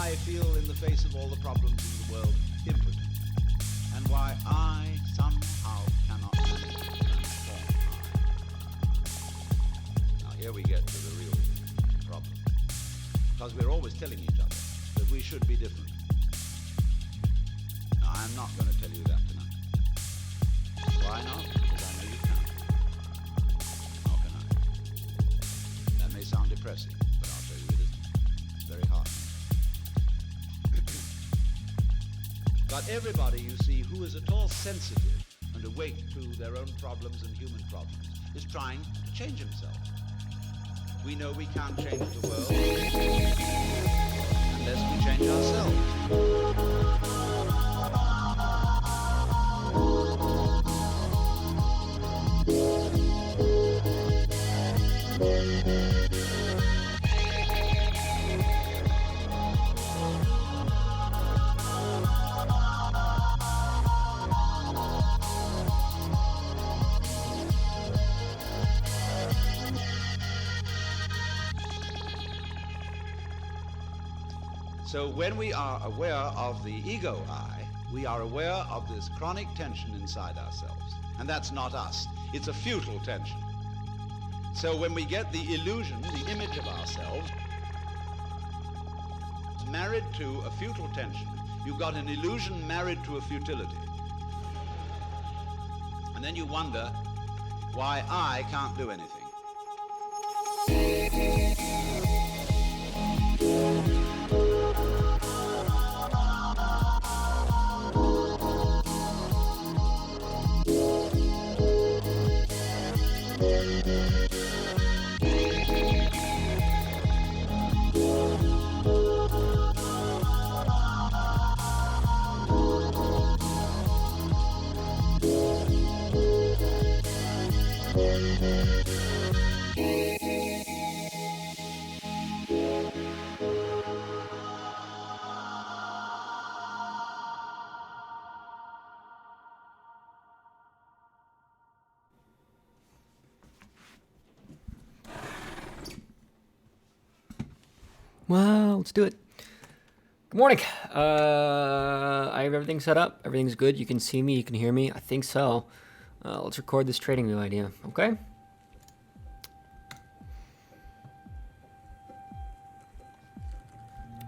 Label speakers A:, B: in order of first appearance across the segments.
A: I feel in the face of all the problems in the world impotent, and why I somehow cannot manage to transform I. Now here we get to the real problem, because we're always telling each other that we should be different. Now I'm not going to tell you that tonight. Why not? Because I know you can't. Nor can I. That may sound depressing, but I'll tell you it isn't. It's very hard. But everybody, you see, who is at all sensitive and awake to their own problems and human problems is trying to change himself. We know we can't change the world unless we change ourselves. So when we are aware of the ego I, we are aware of this chronic tension inside ourselves. And that's not us. It's a futile tension. So when we get the illusion, the image of ourselves, married to a futile tension, you've got an illusion married to a futility. And then you wonder why I can't do anything.
B: Well, let's do it. Good morning. I have everything set up. Everything's good. You can see me. You can hear me. I think so. Let's record this trading view idea. Okay.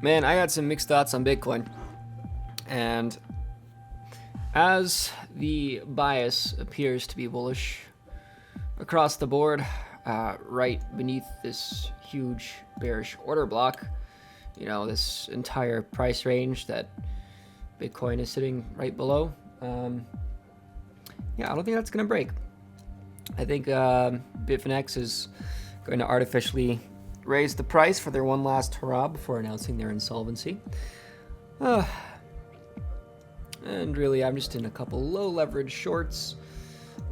B: Man, I got some mixed thoughts on Bitcoin. And as the bias appears to be bullish across the board, right beneath this huge bearish order block, you know, this entire price range that Bitcoin is sitting right below. Yeah, I don't think that's going to break. I think Bitfinex is going to artificially raise the price for their one last hurrah before announcing their insolvency. And really, I'm just in a couple low leverage shorts,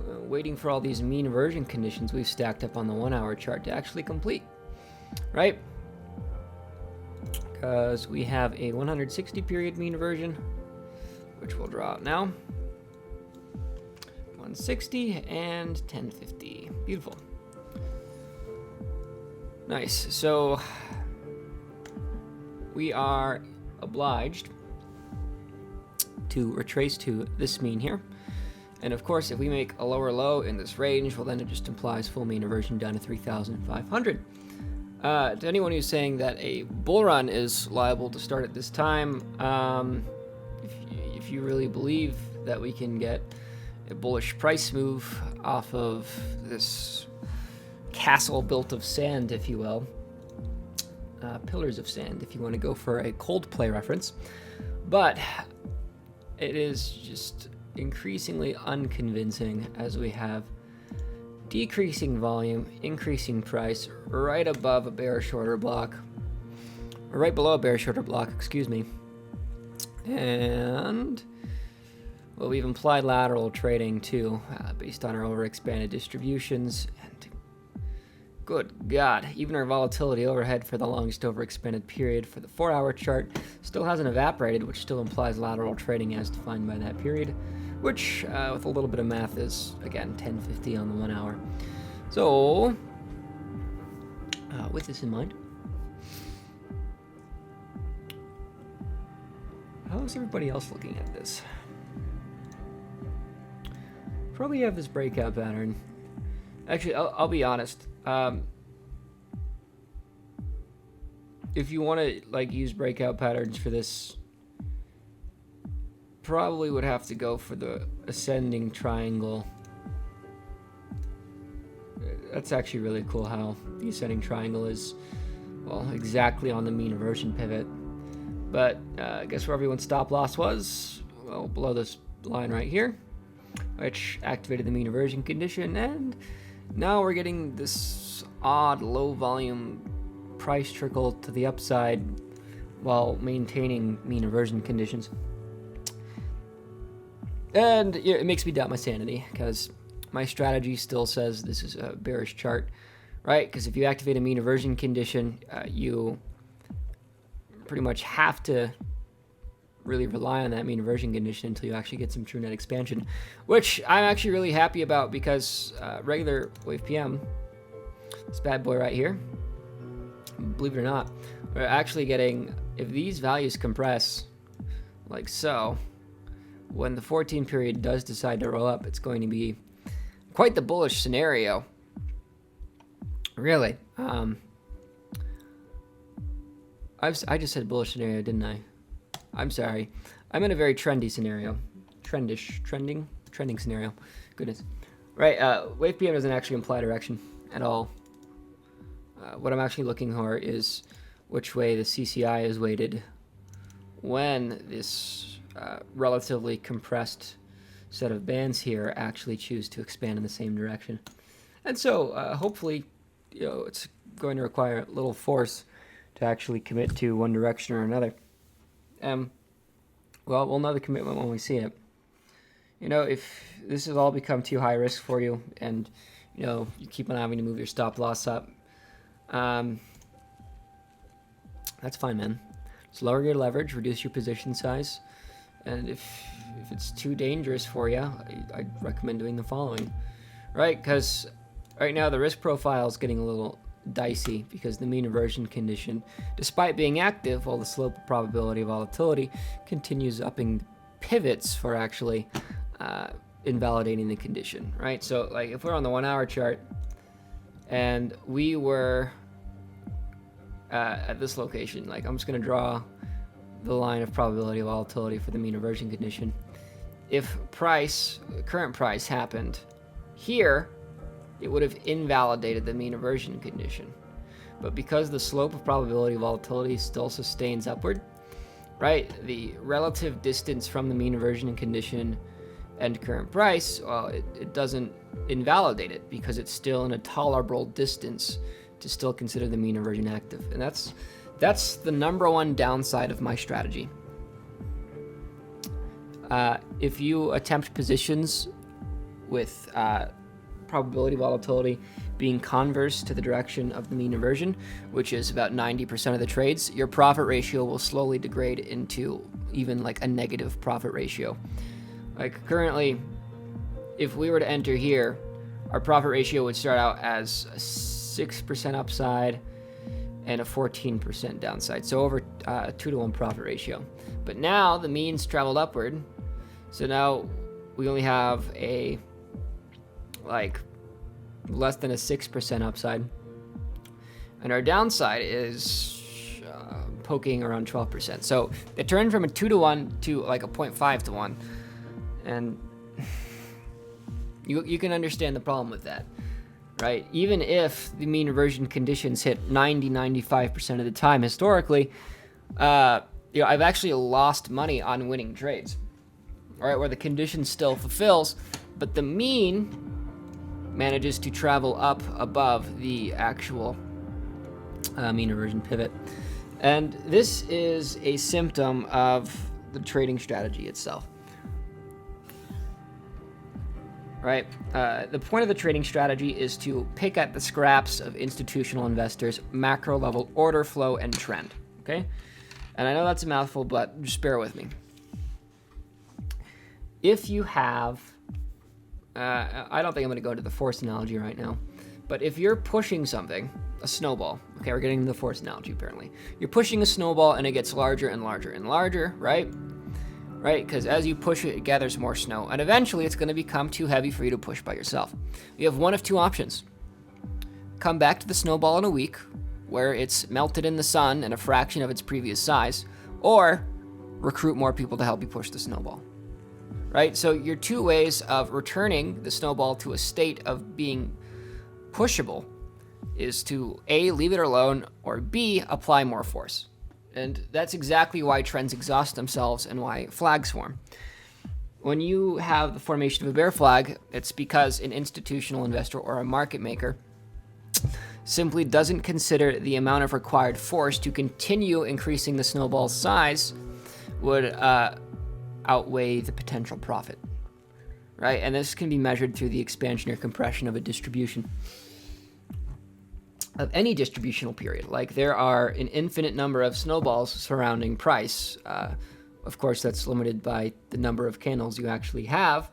B: waiting for all these mean reversion conditions we've stacked up on the 1 hour chart to actually complete. Right? Because we have a 160 period mean reversion, which we'll draw out now. 160 and 1050. Beautiful. Nice. So we are obliged to retrace to this mean here. And of course, if we make a lower low in this range, well, then it just implies full mean reversion down to 3,500. To anyone who's saying that a bull run is liable to start at this time, if you really believe that we can get a bullish price move off of this castle built of sand, if you will, pillars of sand, if you want to go for a Coldplay reference, but it is just increasingly unconvincing as we have decreasing volume, increasing price, right above a bearish order block, or right below a bearish order block, excuse me. And, well, we've implied lateral trading too, based on our overexpanded distributions. And good God, even our volatility overhead for the longest overexpended period for the 4 hour chart still hasn't evaporated, which still implies lateral trading as defined by that period, which with a little bit of math is, again, 1050 on the 1 hour. So, with this in mind, How's everybody else looking at this? Probably have this breakout pattern. Actually, I'll be honest. If you want to like use breakout patterns for this, probably would have to go for the ascending triangle. That's actually really cool how the ascending triangle is, well, exactly on the mean reversion pivot. But guess where everyone's stop loss was? Well, below this line right here, which activated the mean reversion condition, and now we're getting this odd low volume price trickle to the upside while maintaining mean reversion conditions. And it makes me doubt my sanity, because my strategy still says this is a bearish chart, right? Because if you activate a mean reversion condition, you pretty much have to really rely on that mean reversion condition until you actually get some true net expansion, which I'm actually really happy about, because regular wave PM, this bad boy right here, believe it or not, we're actually getting, if these values compress like so, when the 14 period does decide to roll up, it's going to be quite the bullish scenario. Really. I just said bullish scenario, didn't I? I'm sorry. I'm in a very trendy scenario. Trending scenario. Goodness. Right, wave PM doesn't actually imply direction at all. What I'm actually looking for is which way the CCI is weighted when this relatively compressed set of bands here actually choose to expand in the same direction. And so hopefully, it's going to require a little force to actually commit to one direction or another. Well, we'll know the commitment when we see it. If this has all become too high risk for you, and you keep on having to move your stop loss up, that's fine, man. Just lower your leverage, reduce your position size, and if it's too dangerous for you, I'd recommend doing the following, right? Because right now the risk profile is getting a little dicey, because the mean reversion condition, despite being active, while the slope of probability of volatility continues upping pivots for actually invalidating the condition, right? So like if we're on the 1 hour chart and we were at this location, like I'm just going to draw the line of probability of volatility for the mean reversion condition. If current price happened here, it would have invalidated the mean reversion condition. But because the slope of probability of volatility still sustains upward, right, the relative distance from the mean reversion condition and current price, well, it doesn't invalidate it, because it's still in a tolerable distance to still consider the mean reversion active. And that's the number one downside of my strategy. If you attempt positions with probability volatility being converse to the direction of the mean reversion, which is about 90% of the trades, your profit ratio will slowly degrade into even like a negative profit ratio. Like currently, if we were to enter here, our profit ratio would start out as a 6% upside and a 14% downside, so over a 2-to-1 profit ratio. But now the means traveled upward, so now we only have a less than a 6% upside, and our downside is poking around 12%. So it turned from a 2-to-1 to like a 0.5-to-1, and you can understand the problem with that, right? Even if the mean reversion conditions hit 95% of the time historically, I've actually lost money on winning trades, right, where the condition still fulfills, but the mean manages to travel up above the actual mean reversion pivot. And this is a symptom of the trading strategy itself. Right? The point of the trading strategy is to pick at the scraps of institutional investors' macro level order flow and trend. Okay? And I know that's a mouthful, but just bear with me. If you have, I don't think I'm going to go to the force analogy right now, but if you're pushing something, a snowball, okay, we're getting to the force analogy apparently. You're pushing a snowball and it gets larger and larger and larger, right? right? Because as you push it, it gathers more snow, and eventually it's going to become too heavy for you to push by yourself. You have one of two options. Come back to the snowball in a week, where it's melted in the sun and a fraction of its previous size, or recruit more people to help you push the snowball, right? So your two ways of returning the snowball to a state of being pushable is to A, leave it alone, or B, apply more force. And that's exactly why trends exhaust themselves and why flags form. When you have the formation of a bear flag, it's because an institutional investor or a market maker simply doesn't consider the amount of required force to continue increasing the snowball's size would outweigh the potential profit, right? And this can be measured through the expansion or compression of a distribution, of any distributional period. Like, there are an infinite number of snowballs surrounding price. Of course, that's limited by the number of candles you actually have,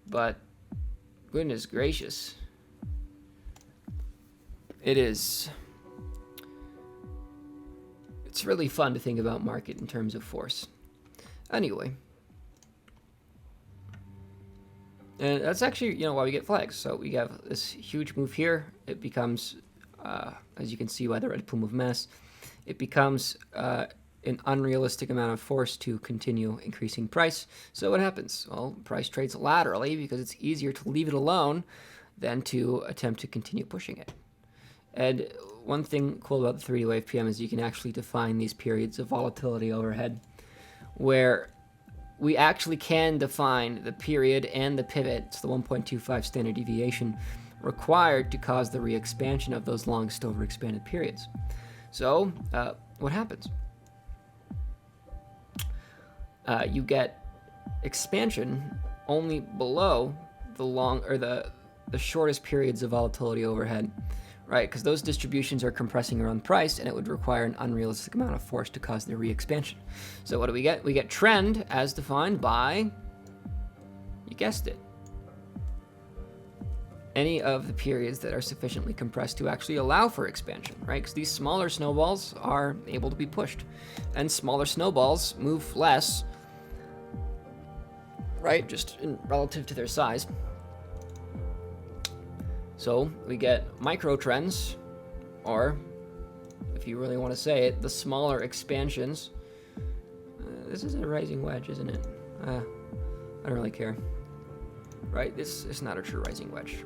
B: but goodness gracious. It's really fun to think about market in terms of force. Anyway. And that's actually, why we get flags. So we have this huge move here. It becomes, as you can see by the red plume of mass, it becomes an unrealistic amount of force to continue increasing price. So what happens? Well, price trades laterally because it's easier to leave it alone than to attempt to continue pushing it. And one thing cool about the 3D wave PM is you can actually define these periods of volatility overhead, where we actually can define the period and the pivot, it's the 1.25 standard deviation, required to cause the re-expansion of those longest overexpanded periods. So what happens? You get expansion only below the shortest periods of volatility overhead, right? Because those distributions are compressing around price, and it would require an unrealistic amount of force to cause their re-expansion. So what do we get? We get trend as defined by, you guessed it, any of the periods that are sufficiently compressed to actually allow for expansion, right? Because these smaller snowballs are able to be pushed, and smaller snowballs move less, right? Just relative to their size. So we get micro trends, or if you really want to say it, the smaller expansions. This is a rising wedge, isn't it? I don't really care. Right? This is not a true rising wedge.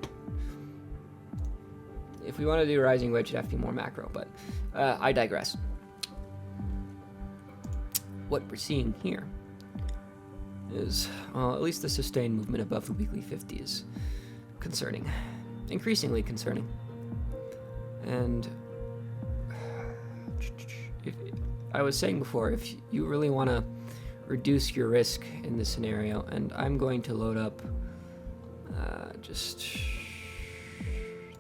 B: If we want to do a rising wedge, it'd have to be more macro, but I digress. What we're seeing here is, at least the sustained movement above the weekly 50 is concerning. Increasingly concerning. And I was saying before, if you really want to reduce your risk in this scenario, and I'm going to load up just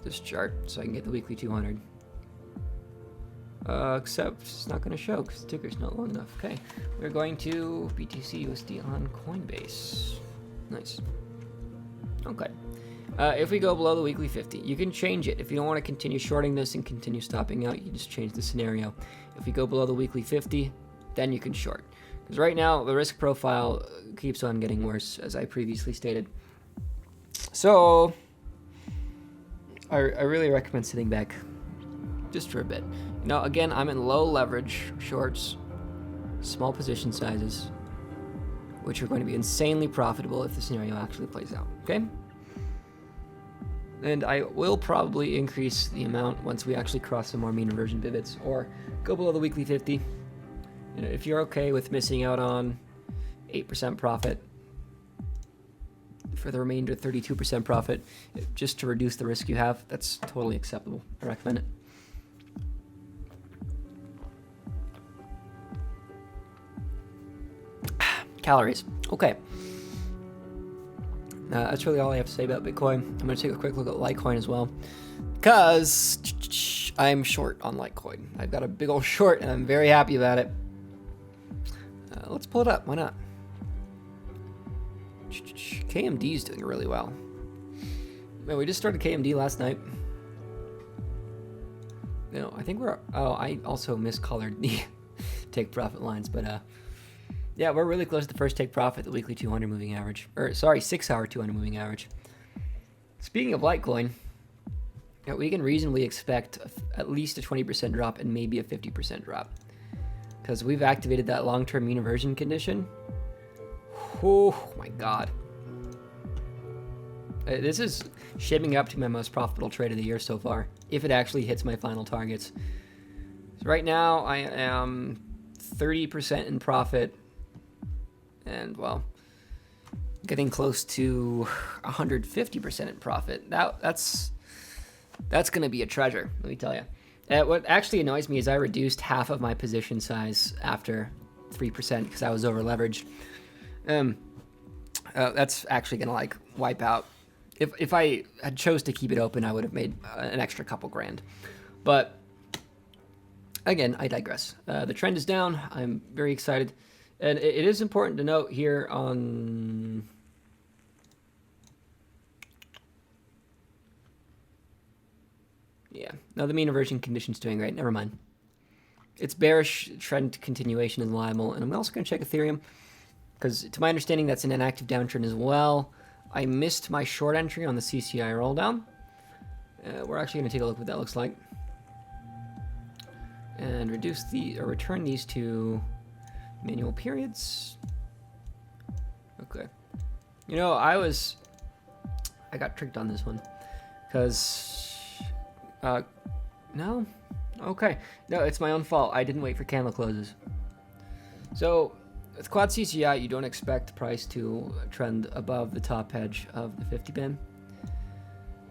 B: this chart so I can get the weekly 200. Except it's not going to show because the ticker's not long enough. Okay, we're going to BTC USD on Coinbase. Nice. Okay. If we go below the weekly 50, you can change it. If you don't want to continue shorting this and continue stopping out, you can just change the scenario. If we go below the weekly 50, then you can short. Because right now, the risk profile keeps on getting worse, as I previously stated. So, I really recommend sitting back just for a bit. Again, I'm in low leverage shorts, small position sizes, which are going to be insanely profitable if the scenario actually plays out, okay? And I will probably increase the amount once we actually cross some more mean reversion pivots or go below the weekly 50. If you're okay with missing out on 8% profit for the remainder 32% profit, just to reduce the risk you have, that's totally acceptable. I recommend it. Calories. Okay. That's really all I have to say about Bitcoin. I'm going to take a quick look at Litecoin as well, because I'm short on Litecoin. I've got a big old short, and I'm very happy about it. Let's pull it up. Why not? KMD is doing really well. Man, we just started KMD last night. I think I also miscolored the take profit lines, but Yeah, we're really close to the first take profit, the weekly 200 moving average. Or, sorry, 6-hour 200 moving average. Speaking of Litecoin, we can reasonably expect at least a 20% drop and maybe a 50% drop. Because we've activated that long-term mean reversion condition. Oh my god. This is shaping up to my most profitable trade of the year so far, if it actually hits my final targets. So right now, I am 30% in profit, and, well, getting close to 150% in profit. That's going to be a treasure, let me tell you. What actually annoys me is I reduced half of my position size after 3% because I was over leveraged. That's actually going to, like, wipe out. If I had chose to keep it open, I would have made an extra couple grand. But again, I digress. The trend is down. I'm very excited. And it is important to note here on... Yeah, no, the mean reversion condition's doing great. Never mind. It's bearish. Trend continuation is liable. And I'm also going to check Ethereum, because to my understanding, that's in an active downtrend as well. I missed my short entry on the CCI roll down. We're actually going to take a look what that looks like. And return these to manual periods. Okay. You know, I got tricked on this one. Because, no? Okay. No, it's my own fault. I didn't wait for candle closes. So, with quad CCI, you don't expect the price to trend above the top edge of the 50 pin.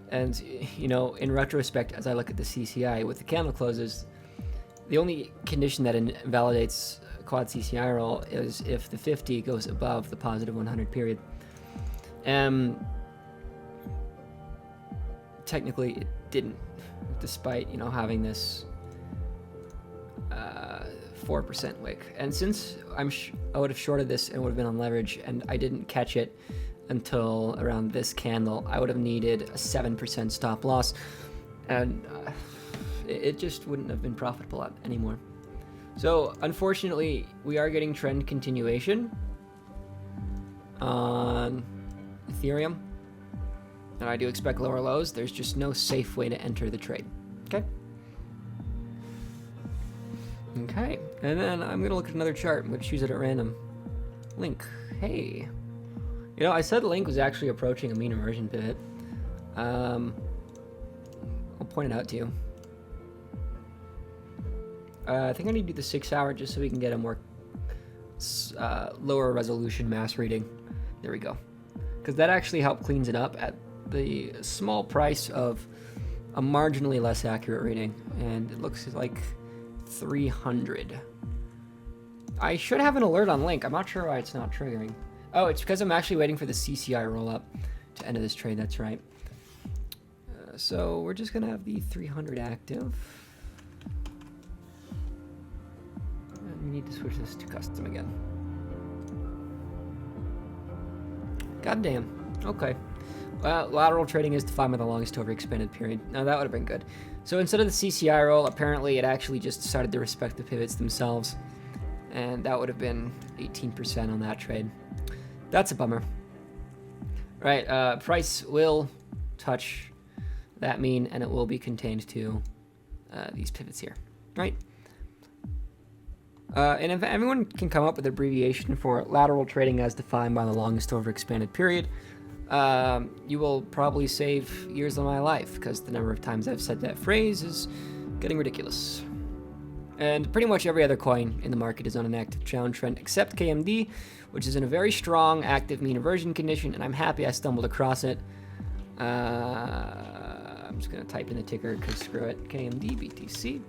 B: And, you know, in retrospect, as I look at the CCI with the candle closes, the only condition that invalidates quad CCI roll is if the 50 goes above the positive 100 period. Technically, it didn't, despite, you know, having this 4% wick. And since I would have shorted this and would have been on leverage, and I didn't catch it until around this candle, I would have needed a 7% stop loss, and it just wouldn't have been profitable anymore. So unfortunately, we are getting trend continuation on Ethereum, and I do expect lower lows. There's just no safe way to enter the trade. Okay, and then I'm gonna look at another chart. I'm gonna choose it at random. Link. Hey, you know, I said Link was actually approaching a mean reversion pivot. I'll point it out to you. I think I need to do the 6-hour just so we can get a more lower resolution mass reading. There we go. Because that actually helped cleans it up at the small price of a marginally less accurate reading. And it looks like 300. I should have an alert on Link. I'm not sure why it's not triggering. Oh, it's because I'm actually waiting for the CCI roll up to end of this trade. That's right. So we're just going to have the 300 active. And we need to switch this to custom again. God damn. Okay. Well, lateral trading is defined by the longest overexpanded period. Now that would have been good. So instead of the CCI roll, apparently it actually just decided to respect the pivots themselves. And that would have been 18% on that trade. That's a bummer. Right, price will touch that mean, and it will be contained to these pivots here, right? And if everyone can come up with an abbreviation for lateral trading as defined by the longest overexpanded period, you will probably save years of my life, because the number of times I've said that phrase is getting ridiculous. And pretty much every other coin in the market is on an active downtrend except KMD, which is in a very strong active mean reversion condition, and I'm happy I stumbled across it. I'm just going to type in the ticker because screw it. KMD BTC.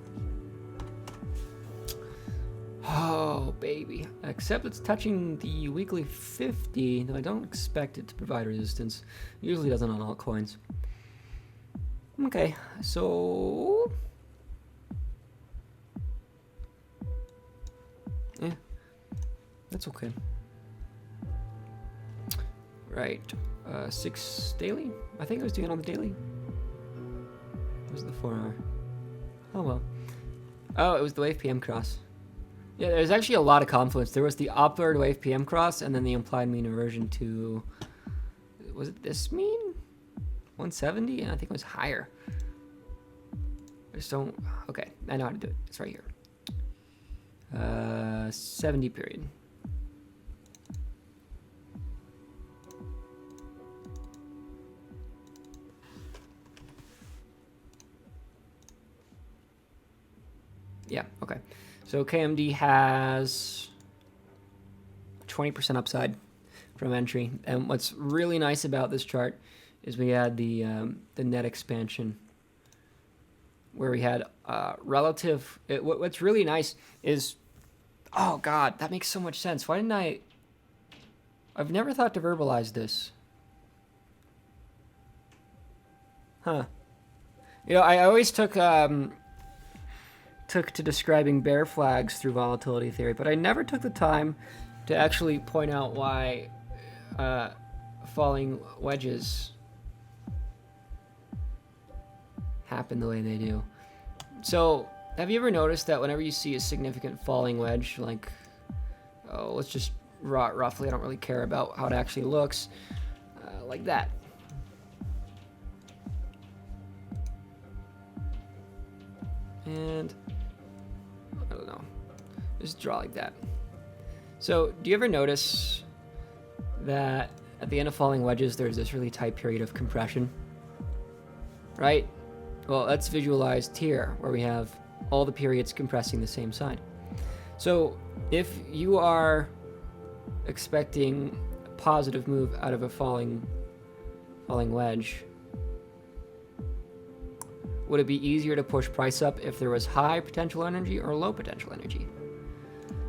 B: Oh, baby. Except it's touching the weekly 50, though I don't expect it to provide resistance. It usually doesn't on altcoins. Okay, so... yeah, that's okay. Right, 6 daily? I think I was doing it on the daily. It was the 4 hour. Oh well. Oh, it was the wave PM cross. Yeah, there's actually a lot of confluence. There was the upward wave PM cross, and then the implied mean reversion to, was it this mean? 170? And I think it was higher. I just don't, okay, I know how to do it. It's right here. 70 period. Yeah, okay. So KMD has 20% upside from entry. And what's really nice about this chart is we had the net expansion where we had relative. What's really nice is, oh God, that makes so much sense. Why didn't I've never thought to verbalize this. Huh. You know, I always took to describing bear flags through volatility theory, but I never took the time to actually point out why falling wedges happen the way they do. So, have you ever noticed that whenever you see a significant falling wedge, like, oh, let's just roughly, I don't really care about how it actually looks, like that. And I don't know, just draw like that. So do you ever notice that at the end of falling wedges, there's this really tight period of compression, right? Well, that's visualized here, where we have all the periods compressing the same side. So if you are expecting a positive move out of a falling wedge, would it be easier to push price up if there was high potential energy or low potential energy?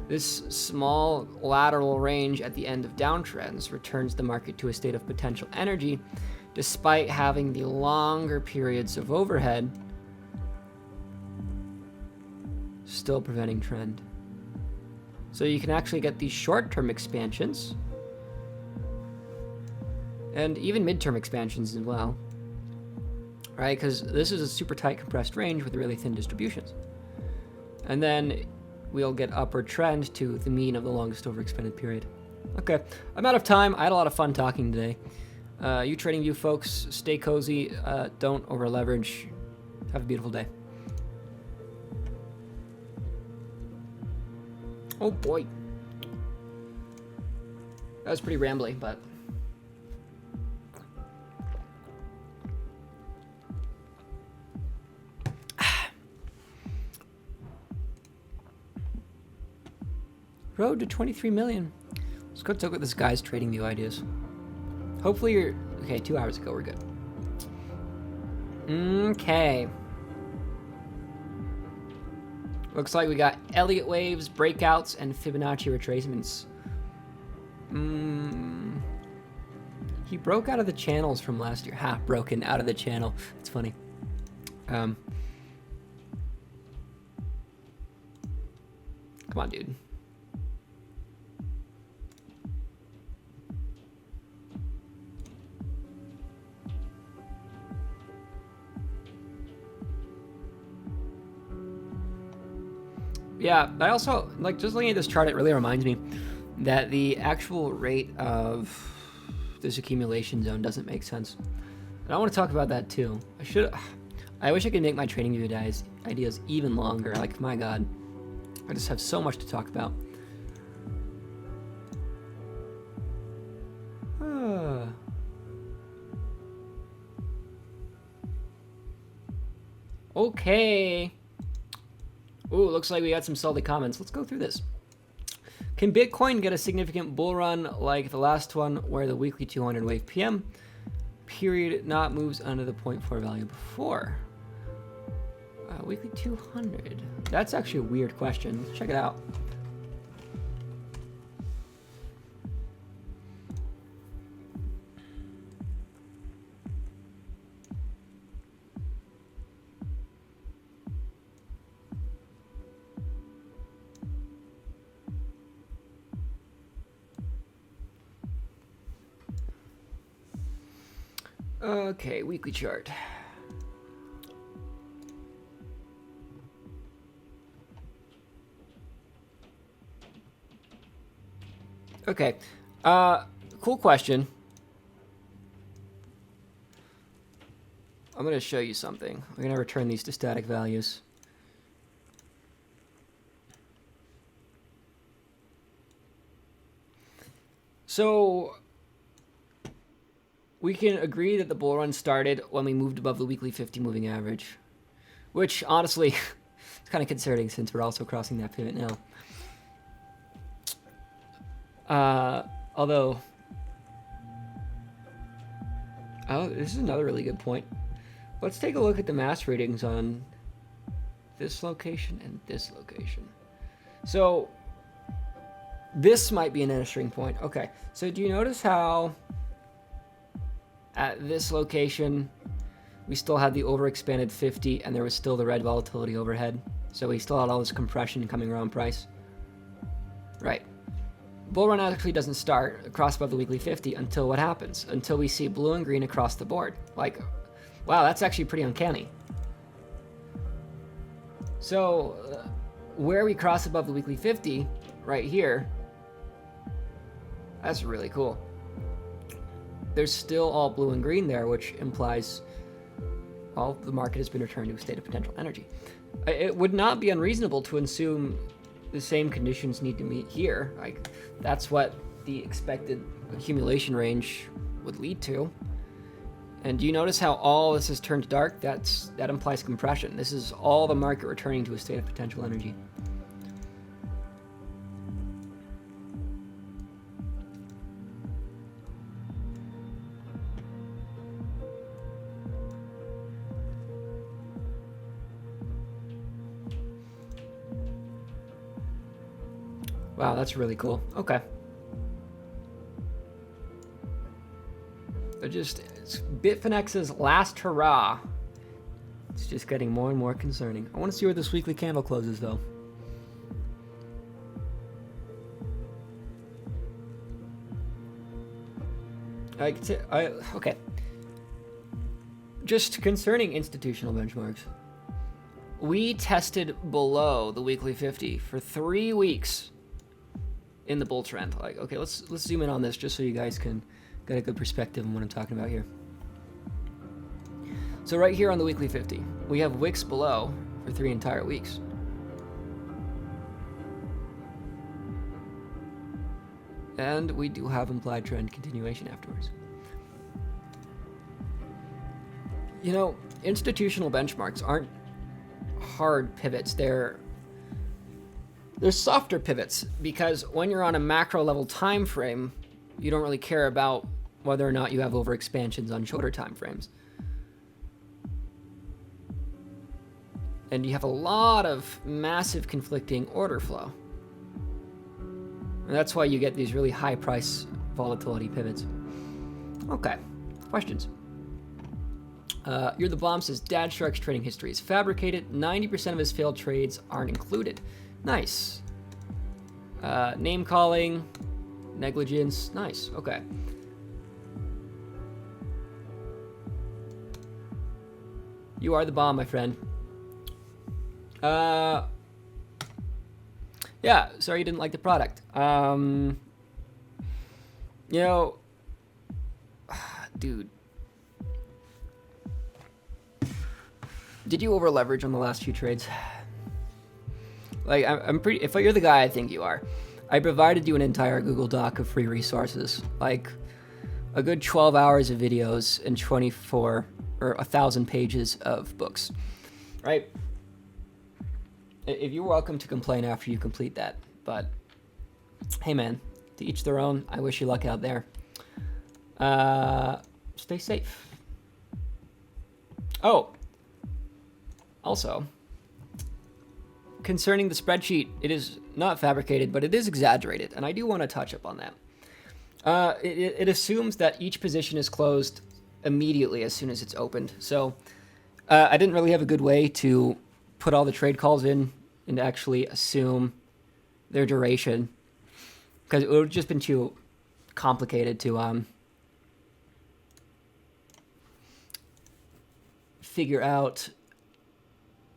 B: This small lateral range at the end of downtrends returns the market to a state of potential energy, despite having the longer periods of overhead still preventing trend. So you can actually get these short-term expansions and even mid-term expansions as well, right? Because this is a super tight compressed range with really thin distributions. And then we'll get upward trend to the mean of the longest overextended period. Okay, I'm out of time. I had a lot of fun talking today. You TradingView folks, stay cozy. Don't over leverage. Have a beautiful day. Oh boy. That was pretty rambly, but road to 23 million. Let's go talk with this guy's TradingView ideas. Hopefully you're okay. 2 hours ago, we're good. Okay. Looks like we got Elliott waves, breakouts, and Fibonacci retracements. He broke out of the channels from last year. Broken out of the channel. It's funny. Come on, dude. Yeah, I also, like, just looking at this chart, it really reminds me that the actual rate of this accumulation zone doesn't make sense. And I want to talk about that too. I wish I could make my TradingView ideas even longer. Like, my God, I just have so much to talk about. Okay. Ooh, looks like we got some solid comments. Let's go through this. Can Bitcoin get a significant bull run like the last one where the weekly 200 wave PM period not moves under the 0.4 value before? Weekly 200. That's actually a weird question. Let's check it out. Okay, weekly chart. Okay. Cool question. I'm going to show you something. We're going to return these to static values. So we can agree that the bull run started when we moved above the weekly 50 moving average, which honestly is kind of concerning since we're also crossing that pivot now. Although, oh, this is another really good point. Let's take a look at the mass readings on this location and this location. So this might be an interesting point. Okay, so do you notice how at this location we still had the overexpanded 50 and there was still the red volatility overhead? So we still had all this compression coming around price. Right. Bull run actually doesn't start across above the weekly 50 until what happens? Until we see blue and green across the board. Like, wow, that's actually pretty uncanny. So where we cross above the weekly 50, right here, that's really cool. There's still all blue and green there, which implies all the market has been returned to a state of potential energy. It would not be unreasonable to assume the same conditions need to meet here. Like, that's what the expected accumulation range would lead to. And do you notice how all this has turned dark? That implies compression. This is all the market returning to a state of potential energy. Wow, that's really cool. Okay. It's Bitfinex's last hurrah. It's just getting more and more concerning. I want to see where this weekly candle closes, though. Okay. Just concerning institutional benchmarks. We tested below the weekly 50 for 3 weeks in the bull trend. Like, okay, let's zoom in on this just so you guys can get a good perspective on what I'm talking about here. So right here on the weekly 50, we have wicks below for 3 entire weeks. And we do have implied trend continuation afterwards. You know, institutional benchmarks aren't hard pivots. They're softer pivots because when you're on a macro level time frame, you don't really care about whether or not you have overexpansions on shorter time frames. And you have a lot of massive conflicting order flow. And that's why you get these really high price volatility pivots. Okay, questions. You're the Bomb says, Dad Shark's trading history is fabricated. 90% of his failed trades aren't included. Nice. Name calling, negligence. Nice. Okay. You are the bomb, my friend. Yeah, sorry you didn't like the product. You know, dude. Did you over leverage on the last few trades? Like, I'm pretty. If you're the guy I think you are, I provided you an entire Google Doc of free resources, like a good 12 hours of videos and 24 or 1,000 pages of books, right? If you're welcome to complain after you complete that, but hey, man, to each their own. I wish you luck out there. Stay safe. Oh. Also, concerning the spreadsheet, it is not fabricated, but it is exaggerated, and I do want to touch up on that. It assumes that each position is closed immediately as soon as it's opened. So I didn't really have a good way to put all the trade calls in and actually assume their duration, because it would have just been too complicated to figure out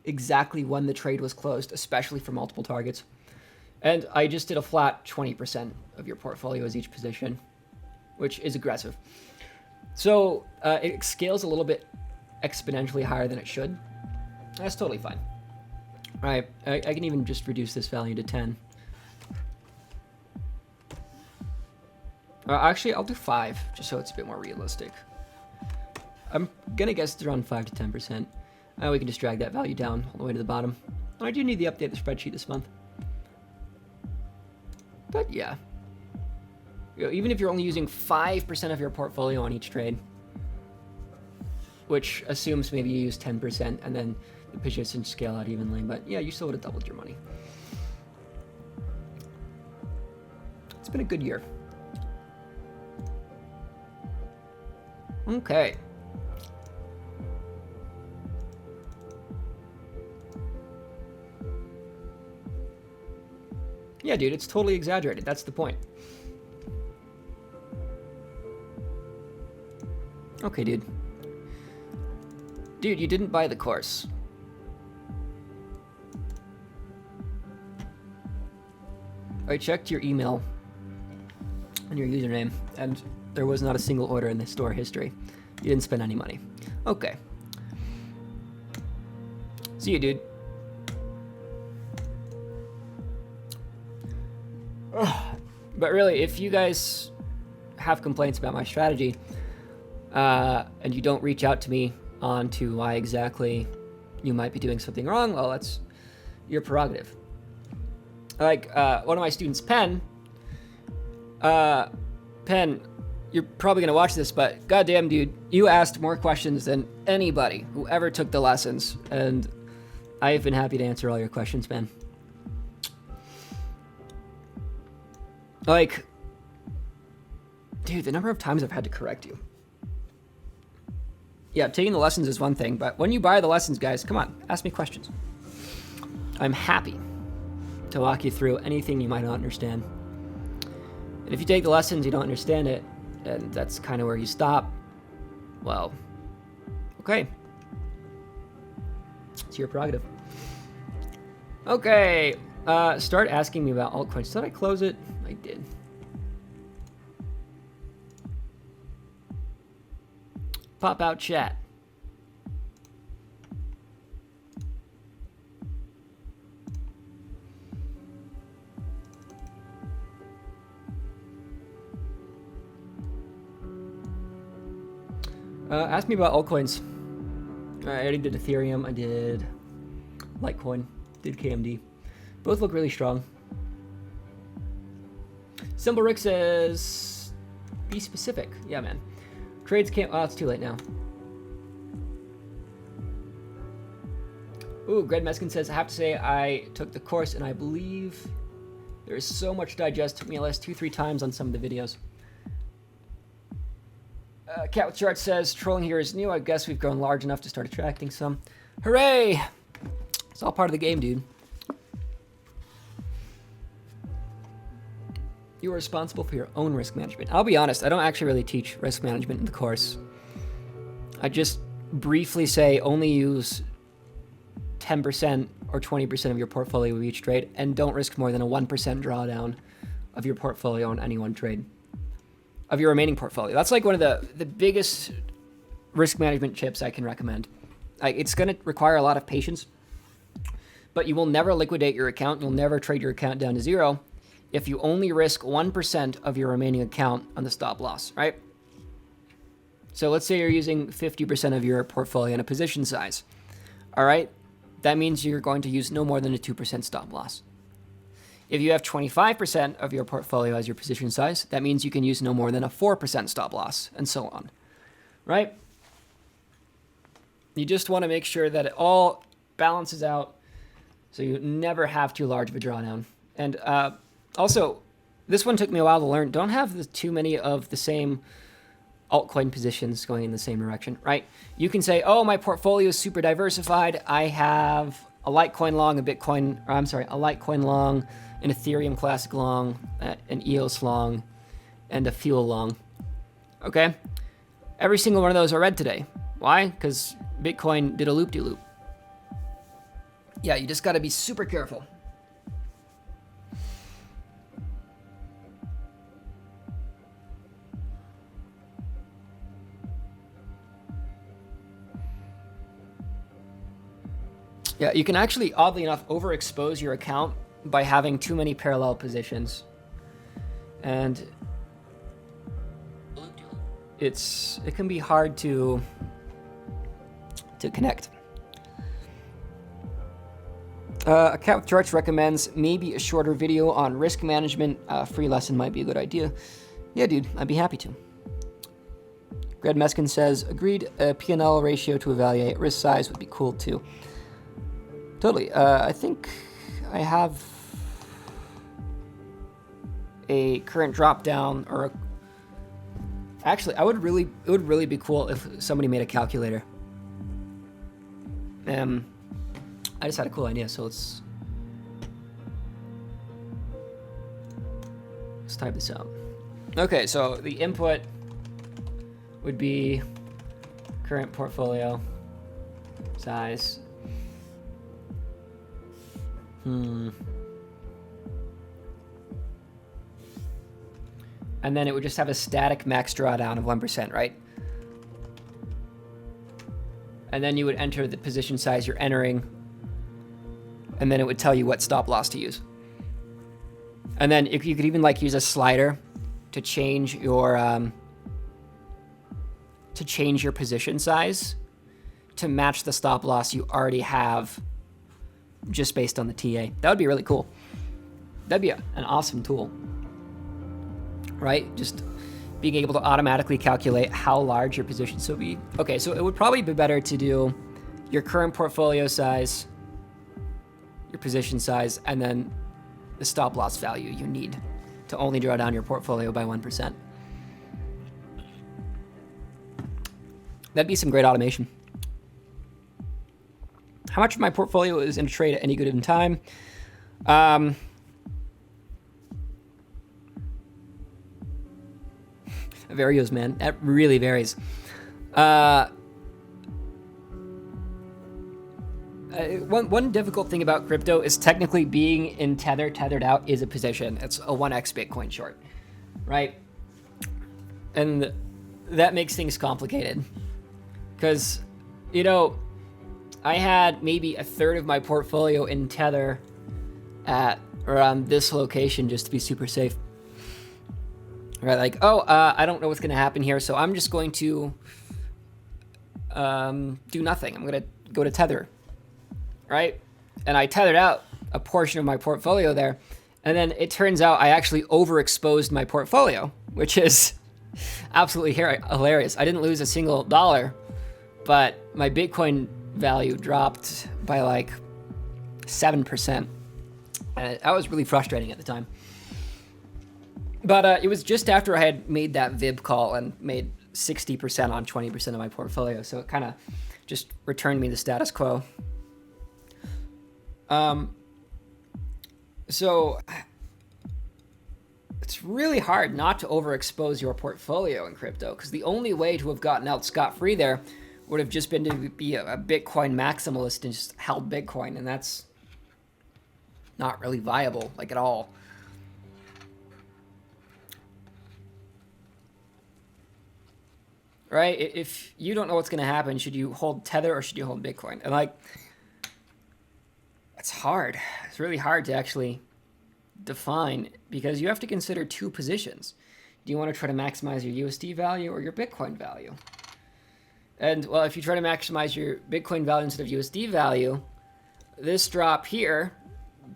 B: exactly when the trade was closed, especially for multiple targets. And I just did a flat 20% of your portfolio as each position, which is aggressive. So it scales a little bit exponentially higher than it should. That's totally fine. All right, I can even just reduce this value to 10. Actually, I'll do 5, just so it's a bit more realistic. I'm gonna guess it's around 5 to 10%. We can just drag that value down all the way to the bottom. I do need to update the spreadsheet this month. But yeah. Even if you're only using 5% of your portfolio on each trade, which assumes maybe you use 10% and then the positions scale out evenly, but yeah, you still would have doubled your money. It's been a good year. Okay. Yeah, dude, it's totally exaggerated. That's the point. Okay, dude. Dude, you didn't buy the course. I checked your email and your username, and there was not a single order in the store history. You didn't spend any money. Okay. See you, dude. But really, if you guys have complaints about my strategy, and you don't reach out to me on to why exactly you might be doing something wrong, well, that's your prerogative. Like, one of my students, Penn, you're probably going to watch this, but goddamn, dude, you asked more questions than anybody who ever took the lessons, and I've been happy to answer all your questions, Ben. Like, dude, the number of times I've had to correct you. Yeah, taking the lessons is one thing, but when you buy the lessons, guys, come on, ask me questions. I'm happy to walk you through anything you might not understand. And if you take the lessons, you don't understand it, and that's kind of where you stop, well, okay. It's your prerogative. Okay, start asking me about altcoins. Did I close it? I did. Pop out chat. Ask me about altcoins. I already did Ethereum. I did Litecoin. Did KMD. Both look really strong. Simple Rick says, be specific. Yeah, man. Trades can't... Oh, it's too late now. Ooh, Greg Meskin says, I have to say I took the course and I believe there is so much to digest. Took me at least 2-3 times on some of the videos. Cat with Chart says, trolling here is new. I guess we've grown large enough to start attracting some. Hooray! It's all part of the game, dude. You are responsible for your own risk management. I'll be honest, I don't actually really teach risk management in the course. I just briefly say only use 10% or 20% of your portfolio with each trade, and don't risk more than a 1% drawdown of your portfolio on any one trade. Of your remaining portfolio. That's like one of the biggest risk management tips I can recommend. It's going to require a lot of patience, but you will never liquidate your account. You'll never trade your account down to zero if you only risk 1% of your remaining account on the stop loss, right? So let's say you're using 50% of your portfolio in a position size. All right, that means you're going to use no more than a 2% stop loss. If you have 25% of your portfolio as your position size, that means you can use no more than a 4% stop loss, and so on, right? You just want to make sure that it all balances out so you never have too large of a drawdown. And also, this one took me a while to learn. Don't have too many of the same altcoin positions going in the same direction, right? You can say, oh, my portfolio is super diversified. I have a Litecoin long, a Litecoin long, an Ethereum Classic long, an EOS long, and a Fuel long. Okay? Every single one of those are red today. Why? Because Bitcoin did a loop-de-loop. Yeah, you just got to be super careful. Yeah, you can actually, oddly enough, overexpose your account by having too many parallel positions. And it can be hard to connect. Account with Charts recommends maybe a shorter video on risk management. Free lesson might be a good idea. Yeah, dude, I'd be happy to. Greg Meskin says, agreed, a P&L ratio to evaluate risk size would be cool too. Totally. I think I have a current drop down or actually, it would really be cool if somebody made a calculator. I just had a cool idea, so let's type this out. Okay, so the input would be current portfolio size. And then it would just have a static max drawdown of 1%, right? And then you would enter the position size you're entering, and then it would tell you what stop loss to use. And then if you could even like use a slider to change your position size to match the stop loss you already have just based on the TA. That would be really cool. That'd be an awesome tool, right? Just being able to automatically calculate how large your position will be. Okay, so it would probably be better to do your current portfolio size, your position size, and then the stop loss value you need to only draw down your portfolio by 1%. That'd be some great automation. How much of my portfolio is in a trade at any given time? It varies, man. That really varies. One difficult thing about crypto is technically being in tethered out is a position. It's a 1x Bitcoin short, right? And that makes things complicated because, you know, I had maybe a third of my portfolio in tether at around this location just to be super safe. Right, like, I don't know what's going to happen here, so I'm just going to do nothing. I'm going to go to tether, right? And I tethered out a portion of my portfolio there, and then it turns out I actually overexposed my portfolio, which is absolutely hilarious. I didn't lose a single dollar, but my Bitcoin value dropped by like 7%. And that was really frustrating at the time. But it was just after I had made that VIB call and made 60% on 20% of my portfolio. So it kind of just returned me the status quo. So it's really hard not to overexpose your portfolio in crypto because the only way to have gotten out scot-free there would have just been to be a Bitcoin maximalist and just held Bitcoin. And that's not really viable, like at all. Right? If you don't know what's going to happen, should you hold Tether or should you hold Bitcoin? And like, it's hard. It's really hard to actually define because you have to consider two positions. Do you want to try to maximize your USD value or your Bitcoin value? And well, if you try to maximize your Bitcoin value instead of USD value, this drop here,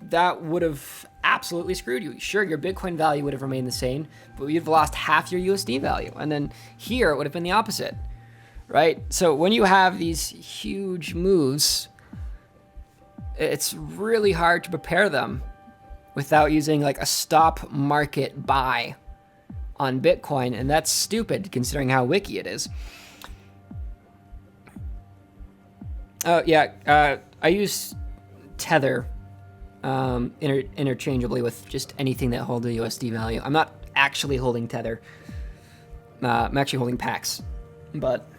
B: that would have absolutely screwed you. Sure, your Bitcoin value would have remained the same, but you'd have lost half your USD value. And then here, it would have been the opposite, right? So when you have these huge moves, it's really hard to prepare them without using like a stop market buy on Bitcoin. And that's stupid considering how wiki it is. I use Tether interchangeably with just anything that holds a USD value. I'm not actually holding Tether. I'm actually holding PAX. But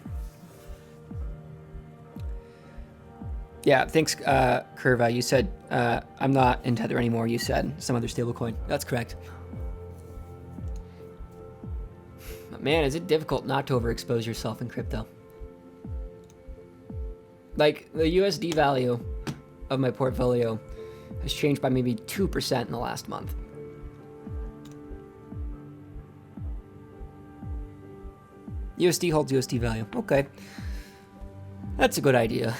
B: yeah, thanks, Curva. You said I'm not in Tether anymore. You said some other stablecoin. That's correct. But man, is it difficult not to overexpose yourself in crypto. Like the USD value of my portfolio has changed by maybe 2% in the last month. USD holds USD value. Okay. That's a good idea.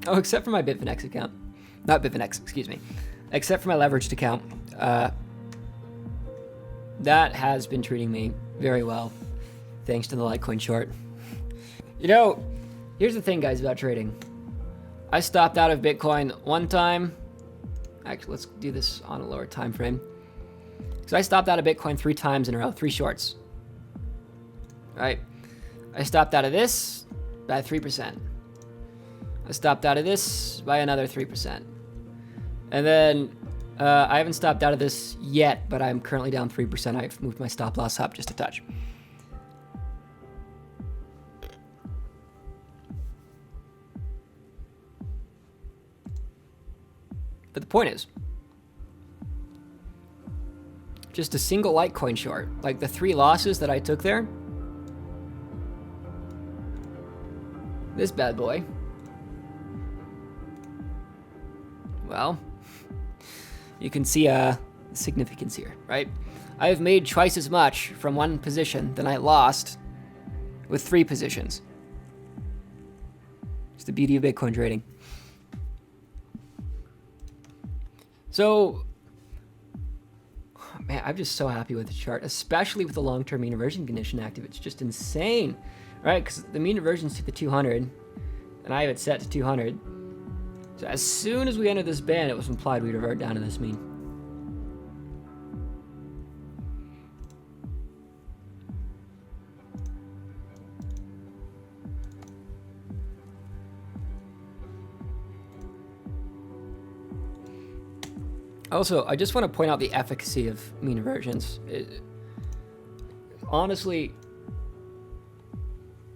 B: Oh, except for my Bitfinex account. Not Bitfinex, excuse me. Except for my leveraged account. That has been treating me very well, thanks to the Litecoin short. You know, here's the thing, guys, about trading. I stopped out of Bitcoin one time. Actually, let's do this on a lower time frame. So I stopped out of Bitcoin 3 times in a row, 3 shorts. Right? I stopped out of this by 3%. I stopped out of this by another 3%. And then I haven't stopped out of this yet, but I'm currently down 3%. I've moved my stop loss up just a touch. But the point is, just a single Litecoin short, like the 3 losses that I took there, this bad boy, well, you can see significance here, right? I have made twice as much from one position than I lost with 3 positions. It's the beauty of Bitcoin trading. So, man, I'm just so happy with the chart, especially with the long-term mean reversion condition active. It's just insane, right? Because the mean reversion's to the 200, and I have it set to 200. So as soon as we entered this band, it was implied we'd revert down to this mean. Also, I just want to point out the efficacy of mean reversions. Honestly,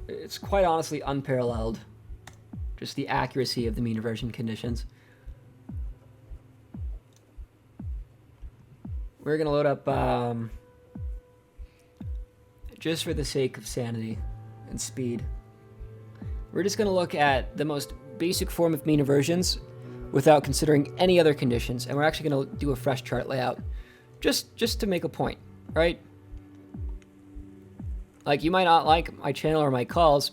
B: it's quite honestly unparalleled. Just the accuracy of the mean reversion conditions. We're going to load up, just for the sake of sanity and speed, we're just going to look at the most basic form of mean reversions without considering any other conditions, and we're actually going to do a fresh chart layout just to make a point, right? Like, you might not like my channel or my calls,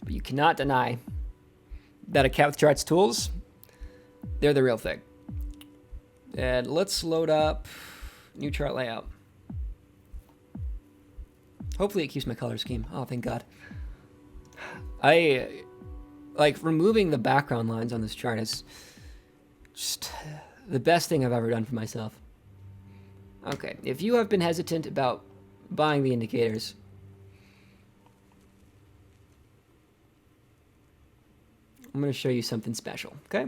B: but you cannot deny that a cat with charts tools, they're the real thing. And let's load up new chart layout. Hopefully it keeps my color scheme. Oh, thank God. Removing the background lines on this chart is just the best thing I've ever done for myself. Okay, if you have been hesitant about buying the indicators, I'm going to show you something special, okay?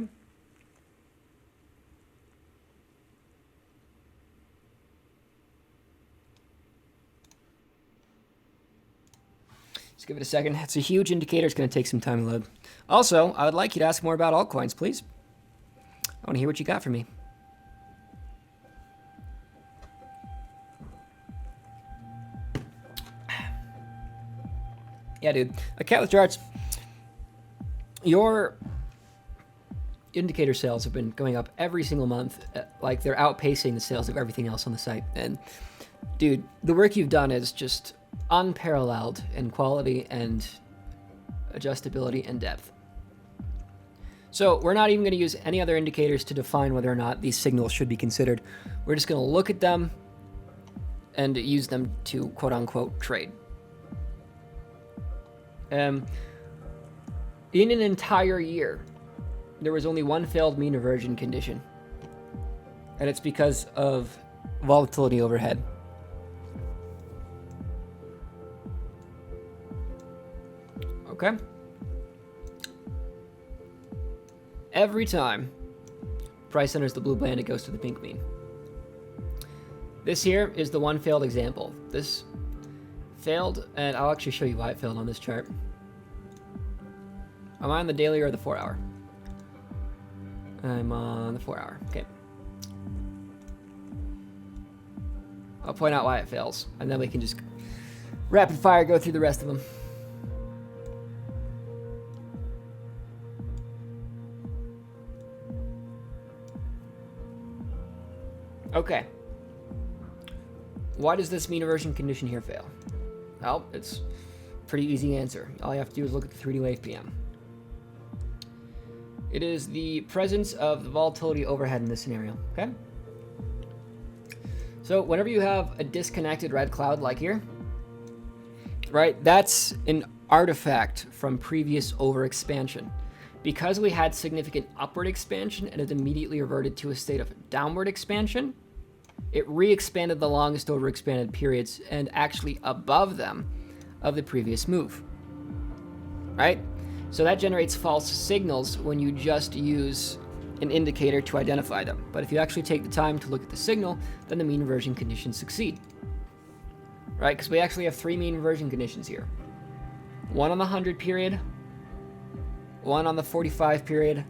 B: Just give it a second. It's a huge indicator. It's going to take some time to load. Also, I would like you to ask more about altcoins, please. I want to hear what you got for me. Yeah, dude. A cat with charts. Your indicator sales have been going up every single month. Like, they're outpacing the sales of everything else on the site. And, dude, the work you've done is just unparalleled in quality and adjustability and depth. So we're not even going to use any other indicators to define whether or not these signals should be considered. We're just going to look at them and use them to quote-unquote trade. In an entire year, there was only one failed mean reversion condition, and it's because of volatility overhead. Okay? Every time price enters the blue band, it goes to the pink mean. This here is the one failed example. This failed, and I'll actually show you why it failed on this chart. Am I on the daily or the 4 hour? I'm on the 4 hour. Okay. I'll point out why it fails, and then we can just rapid fire go through the rest of them. Okay. Why does this mean reversion condition here fail? Well, it's a pretty easy answer. All you have to do is look at the 3D wave PM. It is the presence of the volatility overhead in this scenario, okay? So whenever you have a disconnected red cloud like here, right, that's an artifact from previous overexpansion. Because we had significant upward expansion and it immediately reverted to a state of downward expansion, it re-expanded the longest overexpanded periods and actually above them of the previous move, right? So that generates false signals when you just use an indicator to identify them. But if you actually take the time to look at the signal, then the mean reversion conditions succeed, right? Because we actually have 3 mean reversion conditions here. One on the 100 period, one on the 45 period,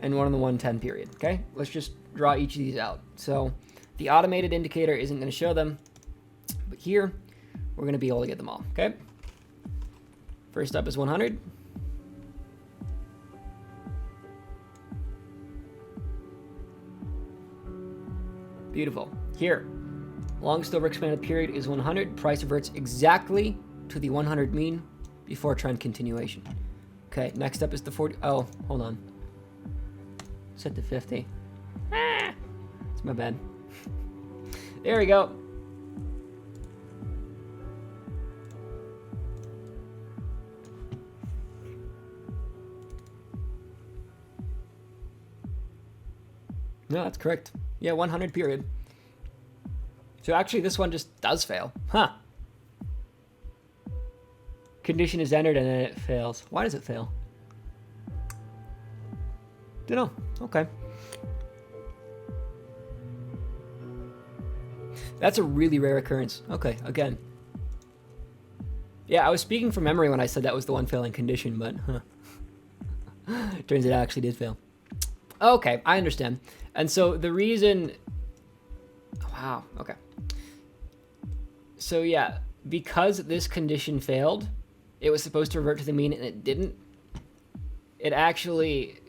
B: and one on the 110 period, okay? Let's just draw each of these out. So the automated indicator isn't going to show them, but here we're going to be able to get them all, okay? First up is 100. Beautiful. Here, longest overexpanded period is 100. Price reverts exactly to the 100 mean before trend continuation. Okay, next up is the 40. Oh, hold on. Set to 50. It's my bad. There we go. No, that's correct. Yeah, 100 period. So actually this one just does fail. Huh. Condition is entered and then it fails. Why does it fail? Don't know. Okay. That's a really rare occurrence. Okay, again. Yeah, I was speaking from memory when I said that was the one failing condition, but turns out it actually did fail. Okay, I understand. And so the reason... Wow, okay. So yeah, because this condition failed, it was supposed to revert to the mean and it didn't. It actually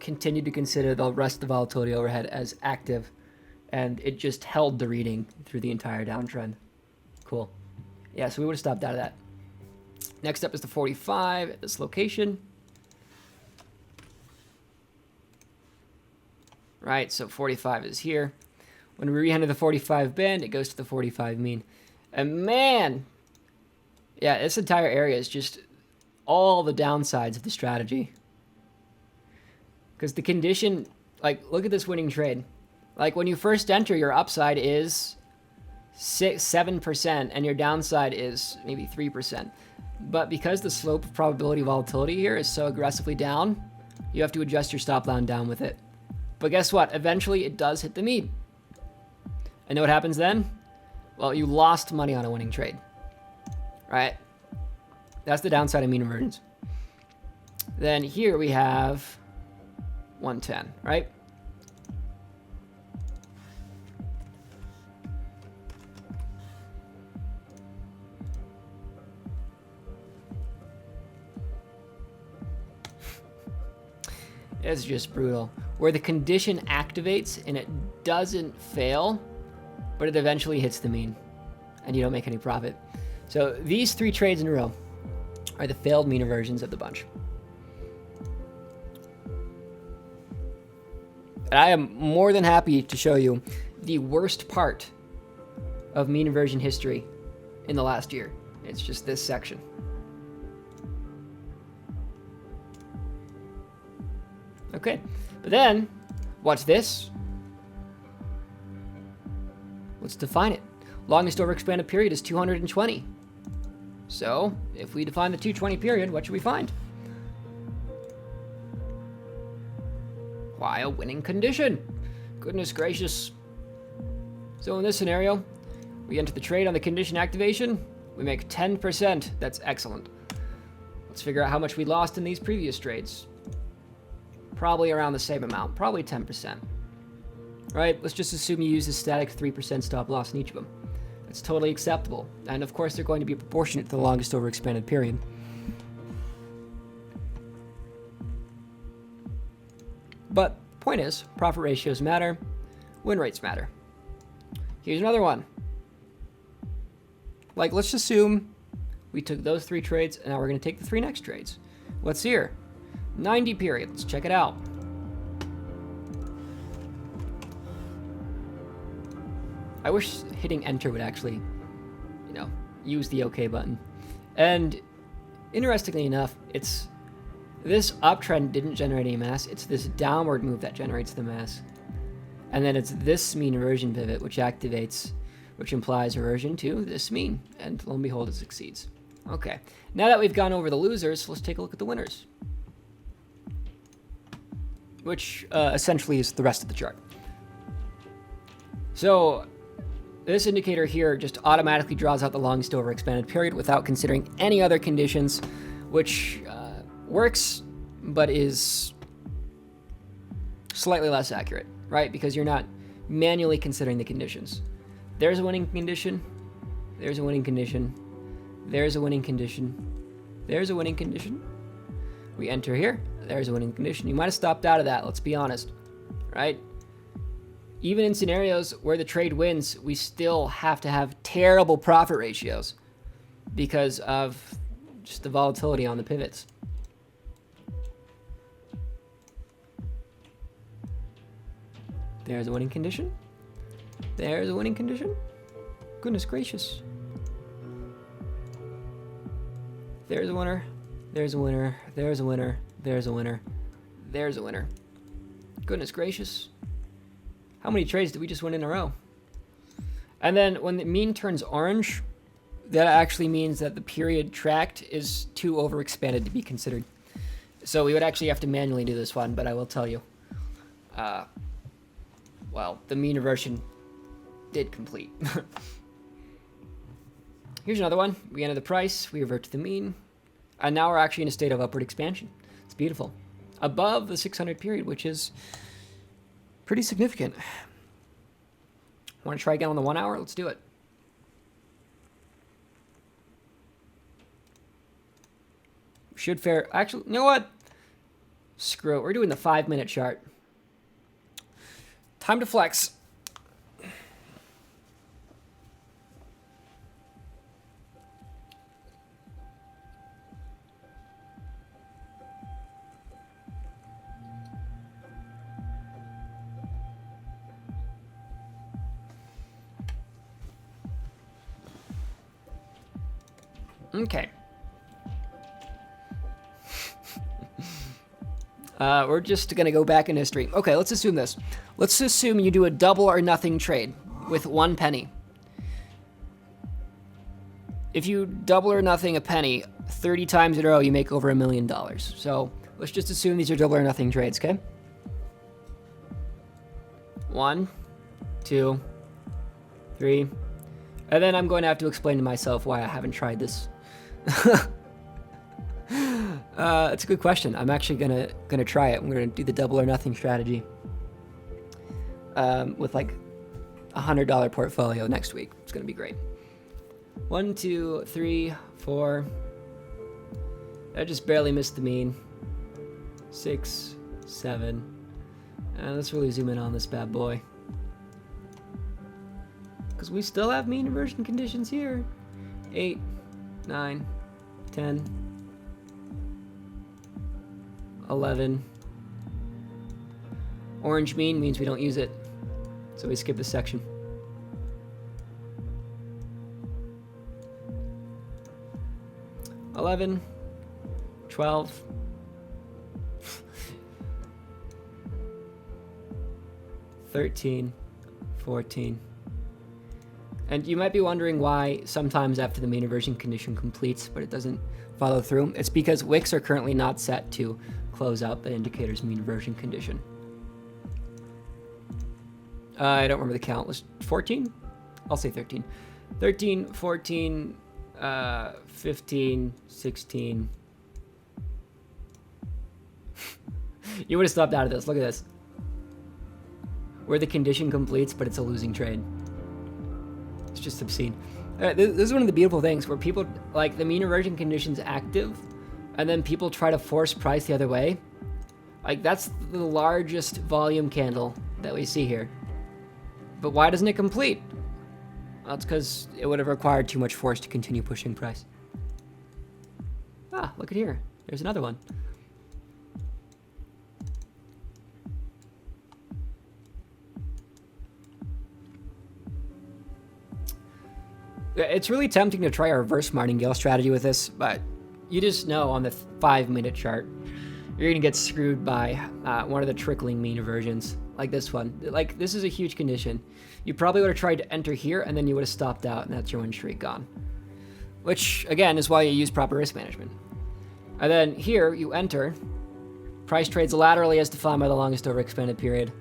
B: continued to consider the rest of the volatility overhead as active, and it just held the reading through the entire downtrend. Cool. Yeah, so we would have stopped out of that. Next up is the 45 at this location. Right, so 45 is here. When we re-enter the 45 band, it goes to the 45 mean. And man, yeah, this entire area is just all the downsides of the strategy. Because the condition, like, look at this winning trade. Like, when you first enter, your upside is 7%, and your downside is maybe 3%. But because the slope of probability volatility here is so aggressively down, you have to adjust your stop line down with it. But guess what? Eventually, it does hit the mean. And know what happens then? Well, you lost money on a winning trade, right? That's the downside of mean reversions. Then here we have 110, right? It's just brutal. Where the condition activates and it doesn't fail, but it eventually hits the mean, and you don't make any profit. So these 3 trades in a row are the failed mean reversions of the bunch. And I am more than happy to show you the worst part of mean reversion history in the last year. It's just this section. Okay, but then, watch this. Let's define it. Longest overexpanded period is 220. So, if we define the 220 period, what should we find? Why, a winning condition. Goodness gracious. So in this scenario, we enter the trade on the condition activation. We make 10%. That's excellent. Let's figure out how much we lost in these previous trades. Probably around the same amount, probably 10%. Right, let's just assume you use a static 3% stop loss in each of them. That's totally acceptable. And of course, they're going to be proportionate to the longest overexpanded period. But point is, profit ratios matter. Win rates matter. Here's another one. Like, let's assume we took those 3 trades, and now we're going to take the 3 next trades. What's here? 90 period. Let's check it out. I wish hitting enter would actually, use the OK button. And interestingly enough, it's this uptrend didn't generate any mass. It's this downward move that generates the mass. And then it's this mean reversion pivot which activates, which implies reversion to this mean. And lo and behold, it succeeds. Okay, now that we've gone over the losers, let's take a look at the winners. Which essentially is the rest of the chart. So this indicator here just automatically draws out the longest over expanded period without considering any other conditions, which works, but is slightly less accurate, right? Because you're not manually considering the conditions. There's a winning condition. There's a winning condition. There's a winning condition. There's a winning condition. We enter here. There's a winning condition. You might have stopped out of that, let's be honest, right? Even in scenarios where the trade wins, we still have to have terrible profit ratios because of just the volatility on the pivots. There's a winning condition. There's a winning condition. Goodness gracious. There's a winner. There's a winner. There's a winner. There's a winner. There's a winner. Goodness gracious. How many trades did we just win in a row? And then when the mean turns orange, that actually means that the period tracked is too overexpanded to be considered. So we would actually have to manually do this one, but I will tell you. Well, the mean reversion did complete. Here's another one. We enter the price, we revert to the mean, and now we're actually in a state of upward expansion. It's beautiful. Above the 600 period, which is pretty significant. Want to try again on the 1 hour? Let's do it. Should fare. Actually, you know what? Screw it. We're doing the 5-minute chart. Time to flex. Okay. We're just going to go back in history. Okay, let's assume this. Let's assume you do a double or nothing trade with 1 penny. If you double or nothing a penny 30 times in a row, you make over $1 million. So let's just assume these are double or nothing trades, okay? 1, 2, 3. And then I'm going to have to explain to myself why I haven't tried this. It's a good question. I'm actually gonna try it. I'm gonna do the double or nothing strategy with like $100 portfolio next week. It's gonna be great. 1, 2, 3, 4. I just barely missed the mean. 6, 7. Let's really zoom in on this bad boy, because we still have mean reversion conditions here. 8, 9, 10, 11. Orange mean means we don't use it, so we skip this section. $11, 12, 13, 14. And you might be wondering why sometimes after the mean reversion condition completes, but it doesn't follow through. It's because wicks are currently not set to close out the indicator's mean reversion condition. I don't remember the count. Was 14? I'll say 13. 13, 14, 15, 16. You would have stopped out of this. Look at this. Where the condition completes, but it's a losing trade. It's just obscene. This is one of the beautiful things where people, like, the mean reversion condition's active, and then people try to force price the other way. Like, that's the largest volume candle that we see here. But why doesn't it complete? Well, it's because it would have required too much force to continue pushing price. Ah, look at here. There's another one. It's really tempting to try a reverse martingale strategy with this, but you just know on the 5-minute chart, you're going to get screwed by one of the trickling mean versions, like this one. Like, this is a huge condition. You probably would have tried to enter here, and then you would have stopped out, and that's your win streak gone. Which, again, is why you use proper risk management. And then here, you enter. Price trades laterally as defined by the longest overexpanded period.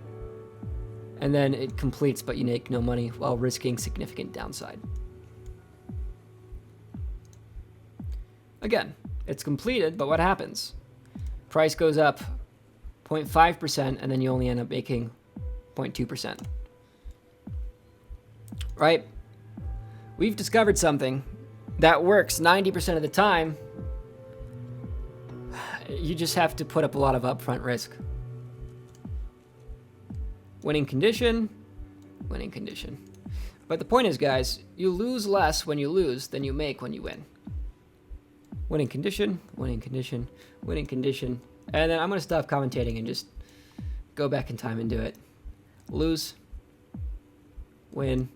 B: And then it completes, but you make no money while risking significant downside. Again, it's completed, but what happens? Price goes up 0.5%, and then you only end up making 0.2%. Right? We've discovered something that works 90% of the time. You just have to put up a lot of upfront risk. Winning condition, winning condition. But the point is, guys, you lose less when you lose than you make when you win. Winning condition, winning condition, winning condition. And then I'm going to stop commentating and just go back in time and do it. Lose, win.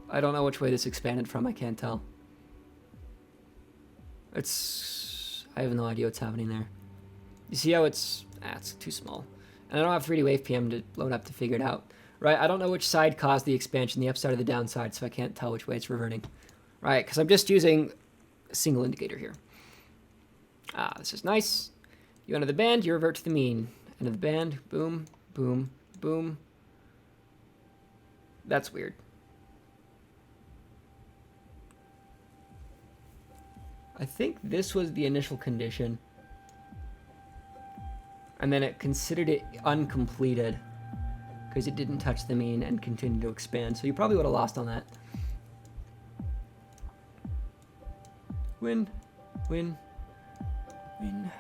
B: I don't know which way this expanded from. I can't tell. I have no idea what's happening there. You see how it's too small. And I don't have 3D Wave PM to load up to figure it out. Right? I don't know which side caused the expansion, the upside or the downside, so I can't tell which way it's reverting. Right? Because I'm just using a single indicator here. This is nice. You enter the band, you revert to the mean. End of the band, boom, boom, boom. That's weird. I think this was the initial condition. And then it considered it uncompleted because it didn't touch the mean and continued to expand. So you probably would have lost on that. Win, win, win.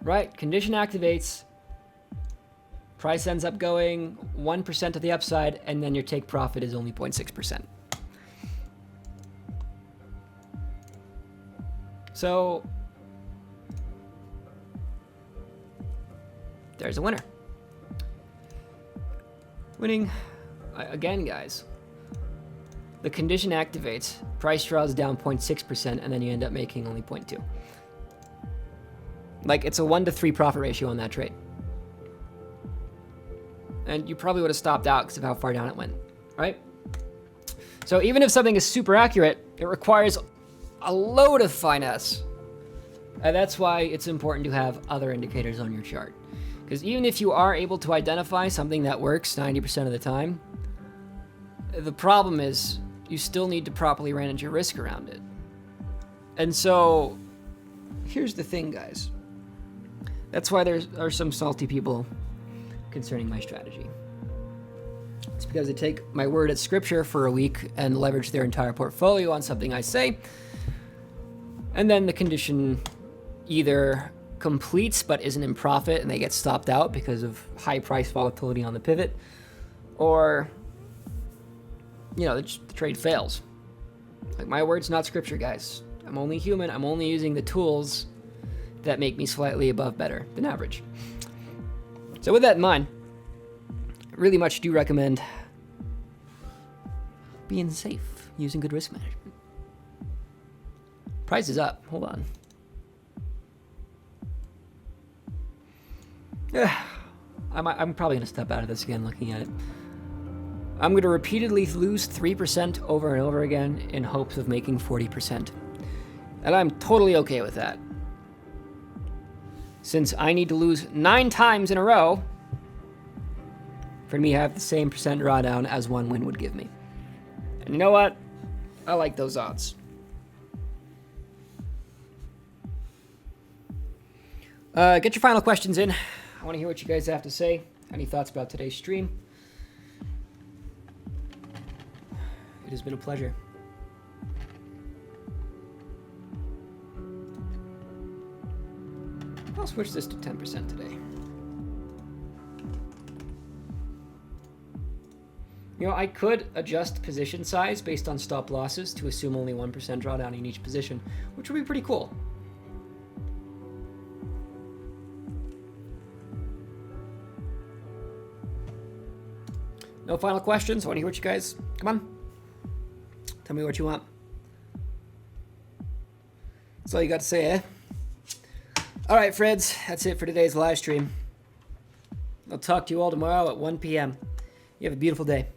B: Right, condition activates. Price ends up going 1% to the upside, and then your take profit is only 0.6%. So there's a winner. Winning. Again, guys, the condition activates, price draws down 0.6%, and then you end up making only 0.2. Like, it's a 1-to-3 profit ratio on that trade. And you probably would have stopped out because of how far down it went, right? So even if something is super accurate, it requires a load of finesse. And that's why it's important to have other indicators on your chart. Because even if you are able to identify something that works 90% of the time, the problem is you still need to properly manage your risk around it. And so here's the thing, guys. That's why there are some salty people concerning my strategy. It's because they take my word at scripture for a week and leverage their entire portfolio on something I say. And then the condition either completes but isn't in profit and they get stopped out because of high price volatility on the pivot, or, you know, the trade fails. Like, my word's not scripture, guys. I'm only human. I'm only using the tools that make me slightly above better than average. So with that in mind, I really much do recommend being safe, using good risk management. Price is up. Hold on. I'm probably going to step out of this again looking at it. I'm going to repeatedly lose 3% over and over again in hopes of making 40%. And I'm totally okay with that. Since I need to lose 9 times in a row for me to have the same percent drawdown as one win would give me. And you know what? I like those odds. Get your final questions in. I want to hear what you guys have to say. Any thoughts about today's stream? It has been a pleasure. I'll switch this to 10% today. You know, I could adjust position size based on stop losses to assume only 1% drawdown in each position, which would be pretty cool. No final questions? I want to hear what you guys... Come on. Tell me what you want. That's all you got to say, eh? All right, Freds. That's it for today's live stream. I'll talk to you all tomorrow at 1 p.m. You have a beautiful day.